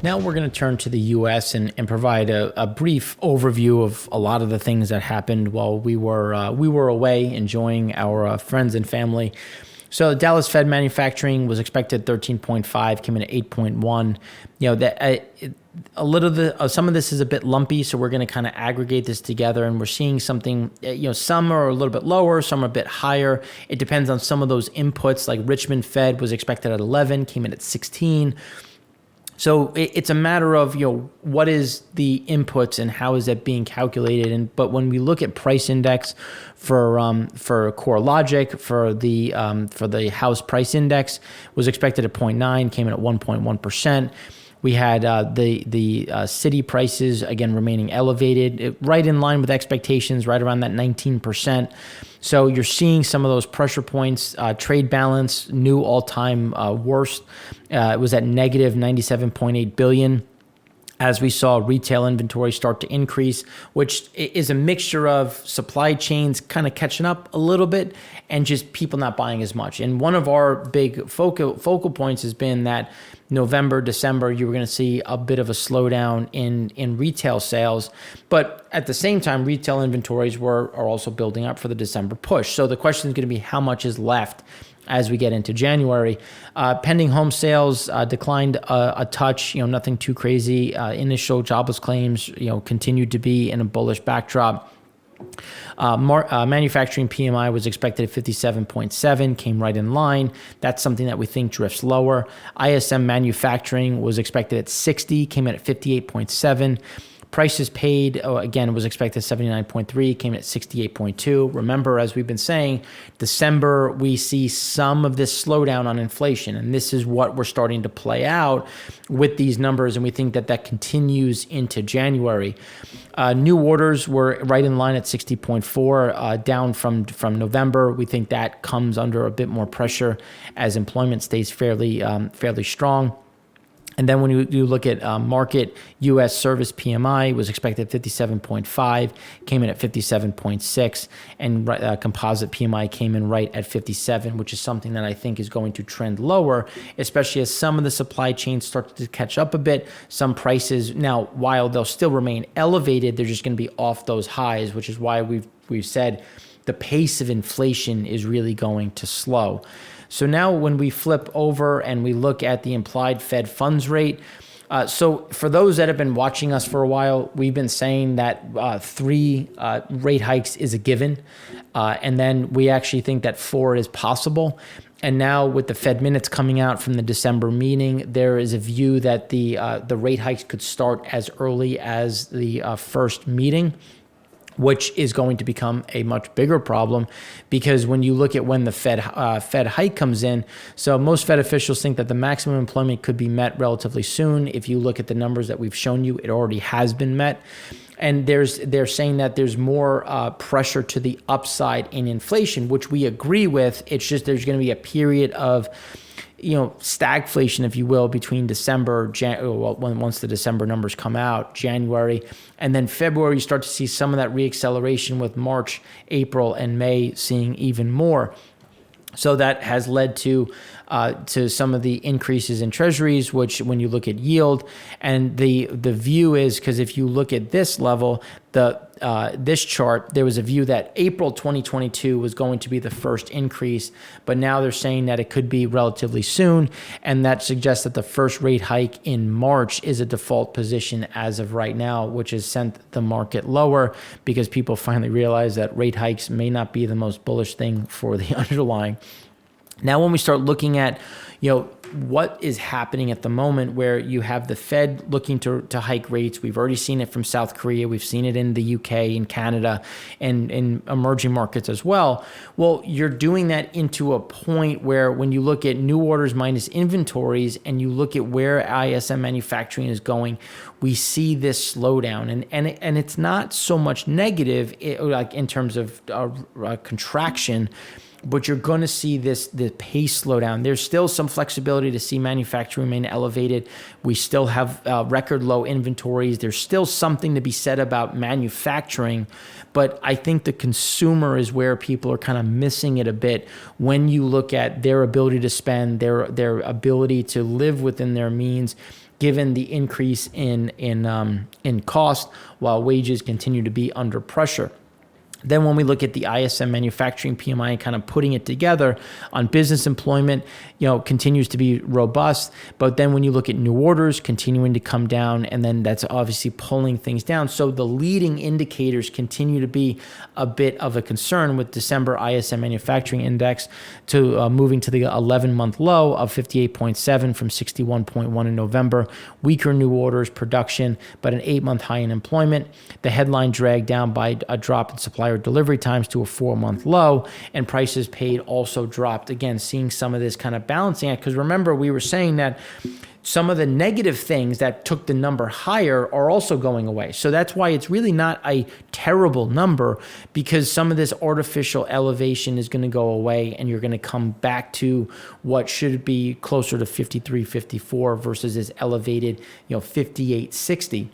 Now we're going to turn to the U.S. and provide a brief overview of a lot of the things that happened while we were away enjoying our friends and family. So Dallas Fed manufacturing was expected 13.5, came in at 8.1. Some of this is a bit lumpy, so we're going to kind of aggregate this together, and we're seeing something. Some are a little bit lower, some are a bit higher. It depends on some of those inputs. Like Richmond Fed was expected at 11, came in at 16. So it's a matter of, what is the inputs and how is that being calculated? But when we look at price index for CoreLogic, for the house price index was expected at 0.9, came in at 1.1%. We had the city prices, again, remaining elevated, right in line with expectations, right around that 19%. So you're seeing some of those pressure points. Trade balance, new all-time worst. It was at negative $97.8 billion. As we saw retail inventory start to increase, which is a mixture of supply chains kind of catching up a little bit and just people not buying as much. And one of our big focal points has been that November, December, you were going to see a bit of a slowdown in retail sales. But at the same time, retail inventories are also building up for the December push. So the question is going to be how much is left as we get into January. Pending home sales declined a touch, nothing too crazy. Initial jobless claims, continued to be in a bullish backdrop. Manufacturing PMI was expected at 57.7, came right in line. That's something that we think drifts lower. ISM Manufacturing was expected at 60, came in at 58.7. Prices paid, again, was expected 79.3, came in at 68.2. Remember, as we've been saying, December, we see some of this slowdown on inflation, and this is what we're starting to play out with these numbers, and we think that continues into January. New orders were right in line at 60.4, down from November. We think that comes under a bit more pressure as employment stays fairly strong. And then when you look at MARKIT U.S. service PMI was expected at 57.5, came in at 57.6, and composite PMI came in right at 57, which is something that I think is going to trend lower, especially as some of the supply chains start to catch up a bit. Some prices now, while they'll still remain elevated, they're just going to be off those highs, which is why we've said the pace of inflation is really going to slow. So now when we flip over and we look at the implied Fed funds rate, so for those that have been watching us for a while, we've been saying that 3 rate hikes is a given. And then we actually think that 4 is possible. And now with the Fed minutes coming out from the December meeting, there is a view that the rate hikes could start as early as the first meeting, which is going to become a much bigger problem because when you look at when the Fed hike comes in, so most Fed officials think that the maximum employment could be met relatively soon. If you look at the numbers that we've shown you, it already has been met. And they're saying that there's more pressure to the upside in inflation, which we agree with. It's just there's going to be a period of stagflation, if you will, between December, once the December numbers come out, January, and then February, you start to see some of that reacceleration with March, April, and May seeing even more. So that has led to some of the increases in treasuries, which when you look at yield, and the view is, because if you look at this level, this chart, there was a view that April 2022 was going to be the first increase, but now they're saying that it could be relatively soon, and that suggests that the first rate hike in March is a default position as of right now, which has sent the market lower because people finally realize that rate hikes may not be the most bullish thing for the underlying. Now, when we start looking at, what is happening at the moment where you have the Fed looking to hike rates, we've already seen it from South Korea, we've seen it in the UK, in Canada, and in emerging markets as well. Well, you're doing that into a point where when you look at new orders minus inventories and you look at where ISM manufacturing is going, we see this slowdown. And it's not so much negative like in terms of contraction, but you're going to see the pace slow down. There's still some flexibility to see manufacturing remain elevated. We still have record low inventories. There's still something to be said about manufacturing, but I think the consumer is where people are kind of missing it a bit when you look at their ability to spend, their ability to live within their means. given the increase in cost, while wages continue to be under pressure. Then when we look at the ISM Manufacturing PMI and kind of putting it together on business employment, continues to be robust. But then when you look at new orders continuing to come down, and then that's obviously pulling things down. So the leading indicators continue to be a bit of a concern, with December ISM Manufacturing Index to moving to the 11-month low of 58.7 from 61.1 in November. Weaker new orders production, but an 8-month high in employment. The headline dragged down by a drop in supplier delivery times to a 4-month low, and prices paid also dropped. Again, seeing some of this kind of balancing act, because remember, we were saying that some of the negative things that took the number higher are also going away. So that's why it's really not a terrible number, because some of this artificial elevation is going to go away, and you're going to come back to what should be closer to 53, 54 versus this elevated, 58, 60.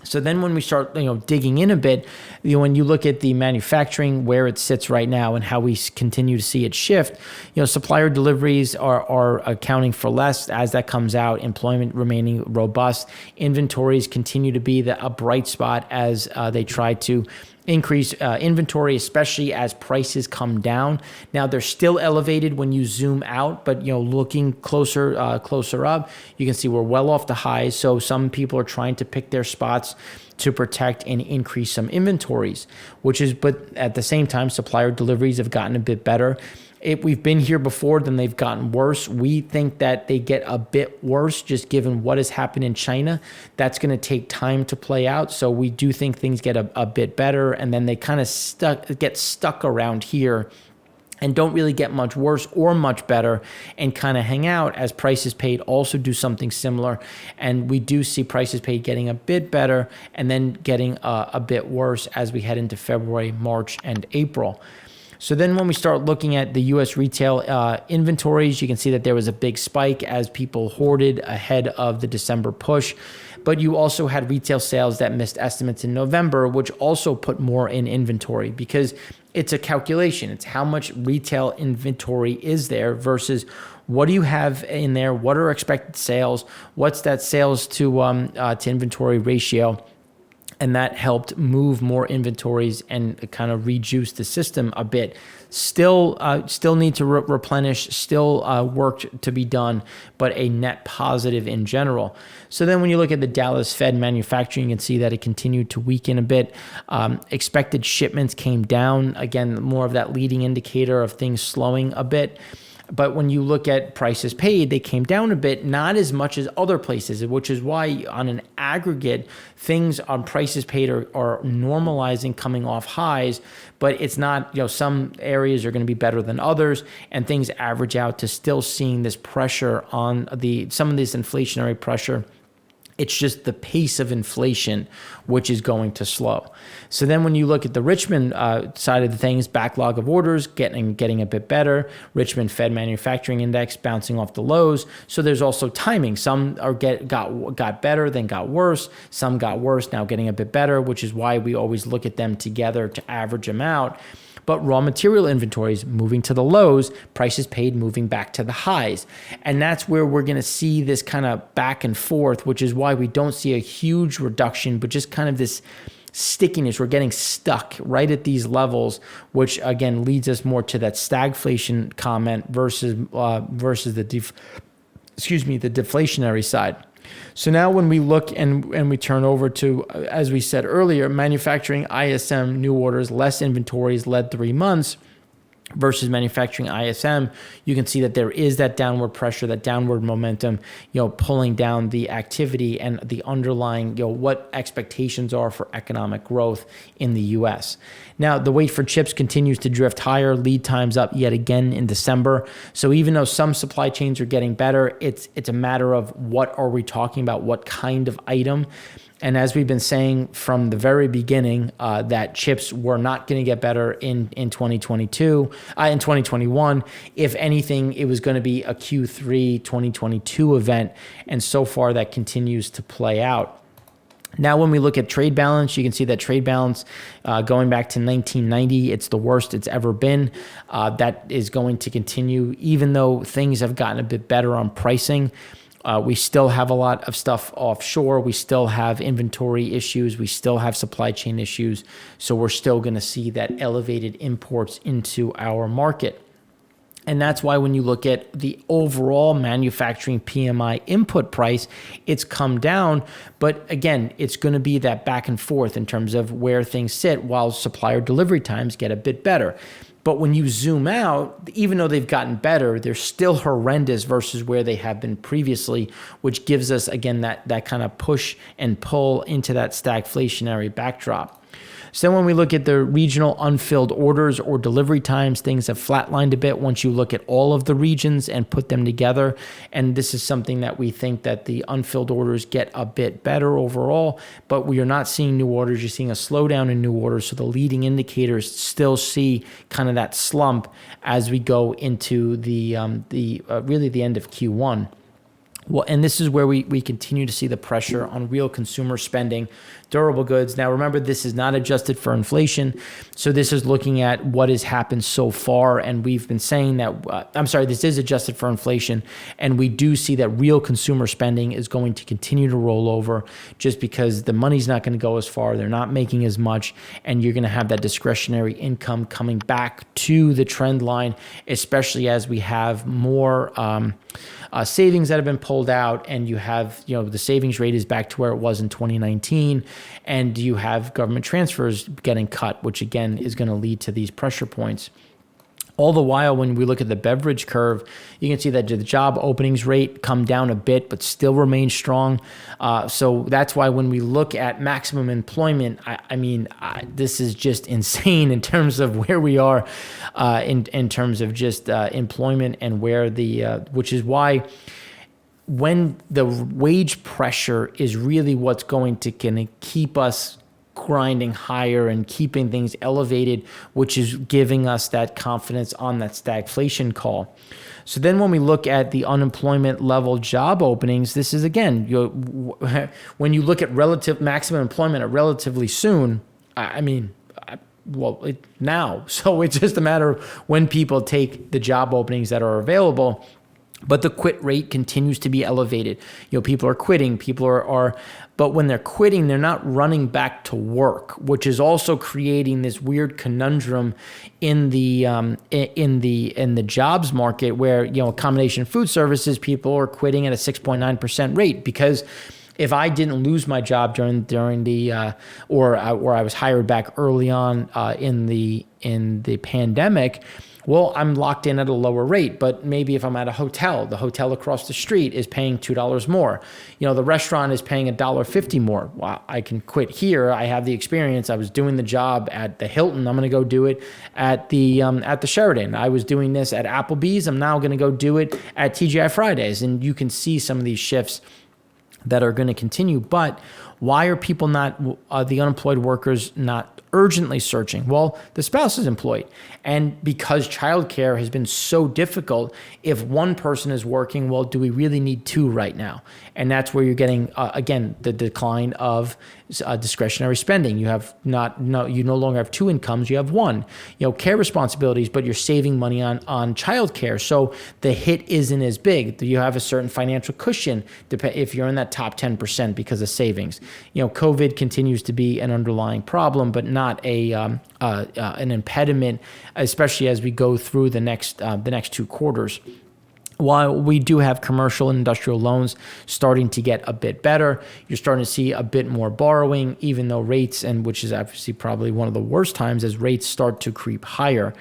So then when we start, digging in a bit, when you look at the manufacturing, where it sits right now and how we continue to see it shift, supplier deliveries are accounting for less as that comes out, employment remaining robust. Inventories continue to be a bright spot as they try to increase inventory, especially as prices come down. Now they're still elevated when you zoom out, but looking closer up, you can see we're well off the highs. So some people are trying to pick their spots to protect and increase some inventories, but at the same time, supplier deliveries have gotten a bit better. We've been here before, then they've gotten worse. We think that they get a bit worse just given what has happened in China. That's going to take time to play out. So we do think things get a bit better, and then they kind of get stuck around here and don't really get much worse or much better, and kind of hang out as prices paid also do something similar. And we do see prices paid getting a bit better and then getting a bit worse as we head into February, March, and April. So then when we start looking at the U.S. retail inventories, you can see that there was a big spike as people hoarded ahead of the December push. But you also had retail sales that missed estimates in November, which also put more in inventory, because it's a calculation. It's how much retail inventory is there versus what do you have in there, what are expected sales, what's that sales to inventory ratio. And that helped move more inventories and kind of rejuice the system a bit. Still need to replenish, still work to be done, but a net positive in general. So then when you look at the Dallas Fed manufacturing, you can see that it continued to weaken a bit. Expected shipments came down. Again, more of that leading indicator of things slowing a bit. But when you look at prices paid, they came down a bit, not as much as other places, which is why on an aggregate, things on prices paid are normalizing, coming off highs, but it's not, some areas are going to be better than others, and things average out to still seeing this pressure on some of this inflationary pressure. It's just the pace of inflation, which is going to slow. So then when you look at the Richmond side of the things, backlog of orders getting a bit better. Richmond Fed Manufacturing Index bouncing off the lows. So there's also timing. Some got better, then got worse. Some got worse, now getting a bit better, which is why we always look at them together to average them out. But raw material inventories moving to the lows, prices paid moving back to the highs. And that's where we're going to see this kind of back and forth, which is why we don't see a huge reduction, but just kind of this stickiness. We're getting stuck right at these levels, which again leads us more to that stagflation comment versus the deflationary side. So now when we look and we turn over to, as we said earlier, manufacturing ISM new orders, less inventories led 3 months versus manufacturing ISM, you can see that there is that downward pressure, that downward momentum, pulling down the activity and the underlying, what expectations are for economic growth in the U.S. Now, the wait for chips continues to drift higher, lead times up yet again in December. So even though some supply chains are getting better, it's a matter of what are we talking about, what kind of item. And as we've been saying from the very beginning, that chips were not going to get better in 2022, in 2021. If anything, it was going to be a Q3 2022 event. And so far that continues to play out. Now, when we look at trade balance, you can see that trade balance going back to 1990, it's the worst it's ever been. That is going to continue, even though things have gotten a bit better on pricing. We still have a lot of stuff offshore. We still have inventory issues. We still have supply chain issues. So we're still going to see that elevated imports into our market. And that's why when you look at the overall manufacturing PMI input price, it's come down. But again, it's going to be that back and forth in terms of where things sit while supplier delivery times get a bit better. But when you zoom out, even though they've gotten better, they're still horrendous versus where they have been previously, which gives us, again, that kind of push and pull into that stagflationary backdrop. So then when we look at the regional unfilled orders or delivery times, things have flatlined a bit once you look at all of the regions and put them together. And this is something that we think that the unfilled orders get a bit better overall, but we are not seeing new orders. You're seeing a slowdown in new orders. So the leading indicators still see kind of that slump as we go into really the end of Q1. Well, and this is where we continue to see the pressure on real consumer spending, durable goods. Now, remember, this is not adjusted for inflation. So this is looking at what has happened so far. And we've been saying that, this is adjusted for inflation. And we do see that real consumer spending is going to continue to roll over just because the money's not going to go as far. They're not making as much. And you're going to have that discretionary income coming back to the trend line, especially as we have more savings that have been pulled out, and you have, the savings rate is back to where it was in 2019, and you have government transfers getting cut, which again is going to lead to these pressure points. All the while, when we look at the Beveridge Curve, you can see that the job openings rate come down a bit, but still remains strong. So that's why when we look at maximum employment, this is just insane in terms of where we are in terms of just employment and where which is why when the wage pressure is really what's going to keep us grinding higher and keeping things elevated, which is giving us that confidence on that stagflation call. So then when we look at the unemployment level job openings, this is again, when you look at relative maximum employment at relatively soon, now. So it's just a matter of when people take the job openings that are available. But the quit rate continues to be elevated. People are quitting. But when they're quitting, they're not running back to work, which is also creating this weird conundrum in the jobs market, where accommodation, food services, people are quitting at a 6.9% rate because if I didn't lose my job during the or I was hired back early on in the pandemic. Well, I'm locked in at a lower rate, but maybe if I'm at a hotel, the hotel across the street is paying $2 more. The restaurant is paying $1.50 more. Well, I can quit here. I have the experience. I was doing the job at the Hilton. I'm going to go do it at the Sheraton. I was doing this at Applebee's. I'm now going to go do it at TGI Fridays. And you can see some of these shifts that are going to continue. But why are people the unemployed workers not urgently searching? Well, the spouse is employed. And because childcare has been so difficult, if one person is working, well, do we really need two right now? And that's where you're getting, again, the decline of discretionary spending. You no longer have two incomes, you have one. Care responsibilities, but you're saving money on childcare. So the hit isn't as big. You have a certain financial cushion if you're in that top 10% because of savings. COVID continues to be an underlying problem, but not an impediment, especially as we go through the next 2 quarters. While we do have commercial and industrial loans starting to get a bit better, you're starting to see a bit more borrowing, even though rates, and which is obviously probably one of the worst times as rates start to creep higher.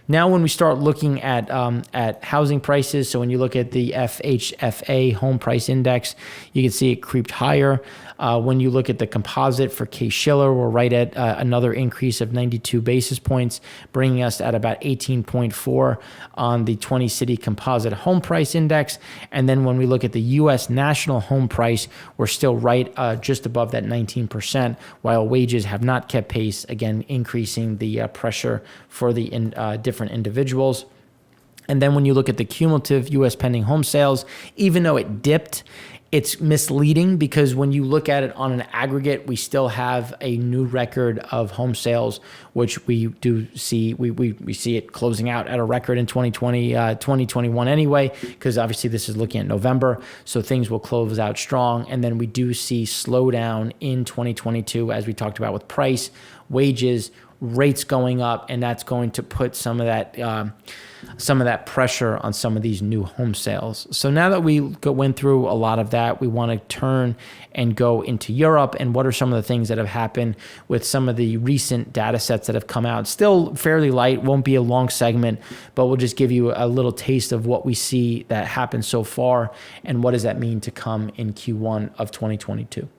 Now, when we start looking at housing prices, so when you look at the FHFA home price index, you can see it creeped higher. When you look at the composite for Case-Shiller, we're right at another increase of 92 basis points, bringing us at about 18.4 on the 20-city composite home price index. And then when we look at the U.S. national home price, we're still right just above that 19%, while wages have not kept pace, again, increasing the pressure for the different individuals. And then when you look at the cumulative U.S. pending home sales, even though it dipped, It's misleading because when you look at it on an aggregate, we still have a new record of home sales, which we do see. We see it closing out at a record in 2020, 2021 anyway, because obviously this is looking at November. So things will close out strong. And then we do see slowdown in 2022, as we talked about with price, wages, rates going up, and that's going to put some of that pressure on some of these new home sales. So now that we went through a lot of that, we want to turn and go into Europe and what are some of the things that have happened with some of the recent data sets that have come out. Still fairly light, won't be a long segment, but we'll just give you a little taste of what we see that happened so far and what does that mean to come in Q1 of 2022.